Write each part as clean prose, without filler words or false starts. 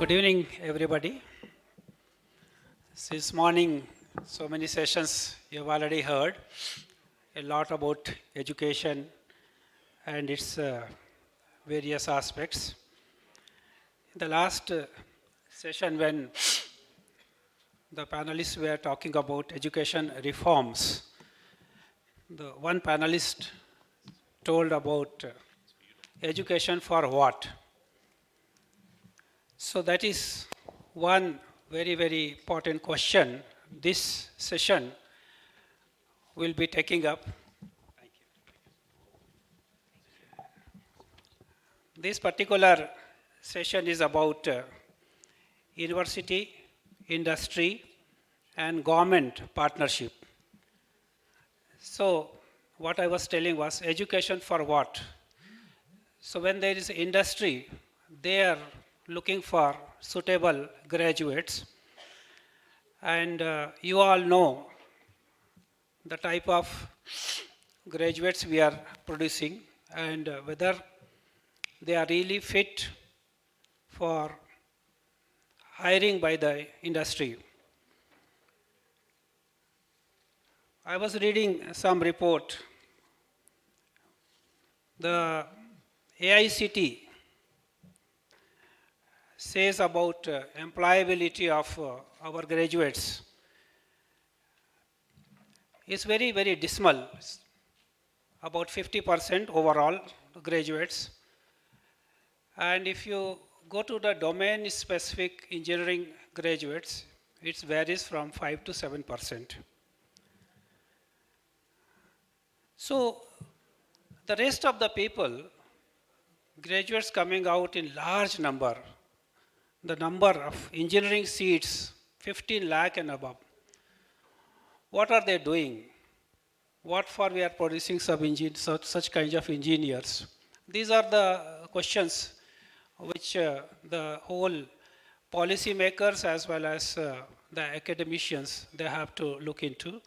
Good evening, everybody. Since morning, so many sessions you have already heard a lot about education and its various aspects. In the last session, when the panelists were talking about education reforms, the one panelist told about education for what? So that is one very, very important question this session will be taking up. This particular session is about university, industry, and government partnership. So what I was telling was education for what? So when there is industry, they are looking for suitable graduates. And you all know the type of graduates we are producing and whether they are really fit for hiring by the industry. I was reading some report. The AICT says about employability of our graduates is very, very dismal. About 50% overall graduates. And if you go to the domain specific engineering graduates, it varies from 5 to 7%. So the rest of the people, graduates coming out in large number, the number of engineering seats, 15 lakh and above. What are they doing? What for we are producing such kinds of engineers? These are the questions which the whole policy makers as well as the academicians, they have to look into.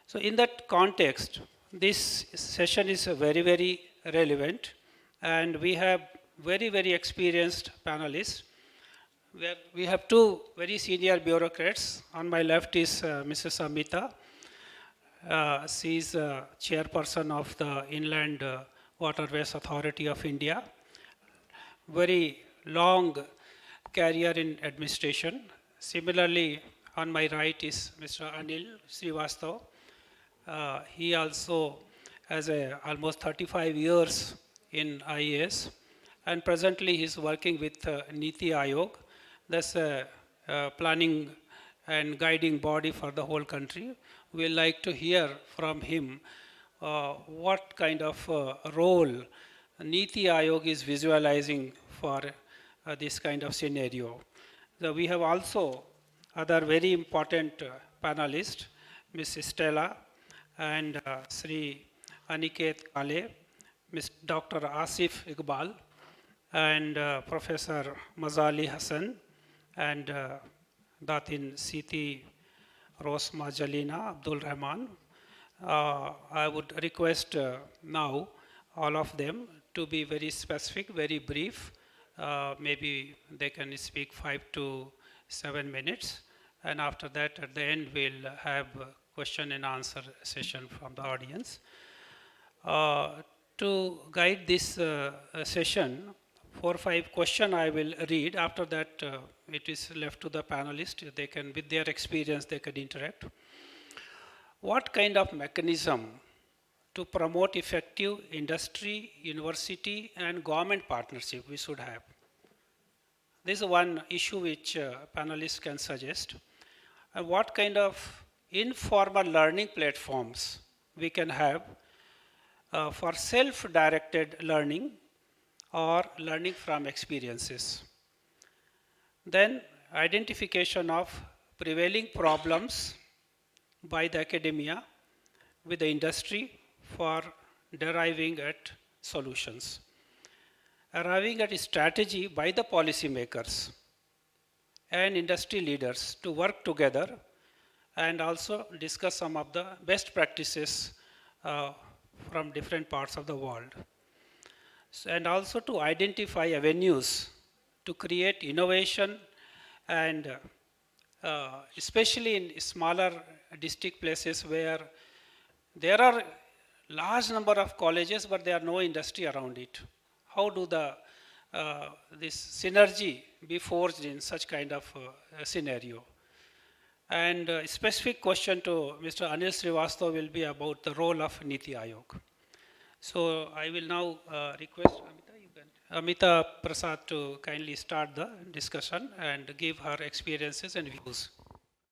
So in that context, this session is very, very relevant, and we have very, very experienced panelists. We have two very senior bureaucrats. On my left is Mrs. Amita. She is chairperson of the Inland Waterways Authority of India. Very long career in administration. Similarly, on my right is Mr. Anil Srivastav. He also has almost 35 years in IAS, and presently he is working with Niti Aayog. That's a planning and guiding body for the whole country. We'd like to hear from him what kind of role Niti Aayog is visualizing for this kind of scenario. So we have also other very important panelists, Ms. Stella and Sri Aniket Kale, Ms. Dr. Asif Iqbal, and Professor Mazali Hassan, and Datin Siti Rosma Jalina Abdul Rahman. I would request now all of them to be very specific, very brief. Maybe they can speak 5 to 7 minutes. And after that, at the end, we'll have a question and answer session from the audience. To guide this session, 4 or 5 questions I will read. After that, it is left to the panelists. They can, with their experience, they can interact. What kind of mechanism to promote effective industry, university, and government partnership we should have? This is one issue which panelists can suggest. And what kind of informal learning platforms we can have for self-directed learning or learning from experiences. Then identification of prevailing problems by the academia with the industry for deriving at solutions. Arriving at a strategy by the policymakers and industry leaders to work together and also discuss some of the best practices from different parts of the world. And also to identify avenues to create innovation and especially in smaller district places where there are large number of colleges but there are no industry around it. How do this synergy be forged in such kind of scenario? And a specific question to Mr. Anil Srivastava will be about the role of Niti Aayog. So I will now request Amita Prasad to kindly start the discussion and give her experiences and views.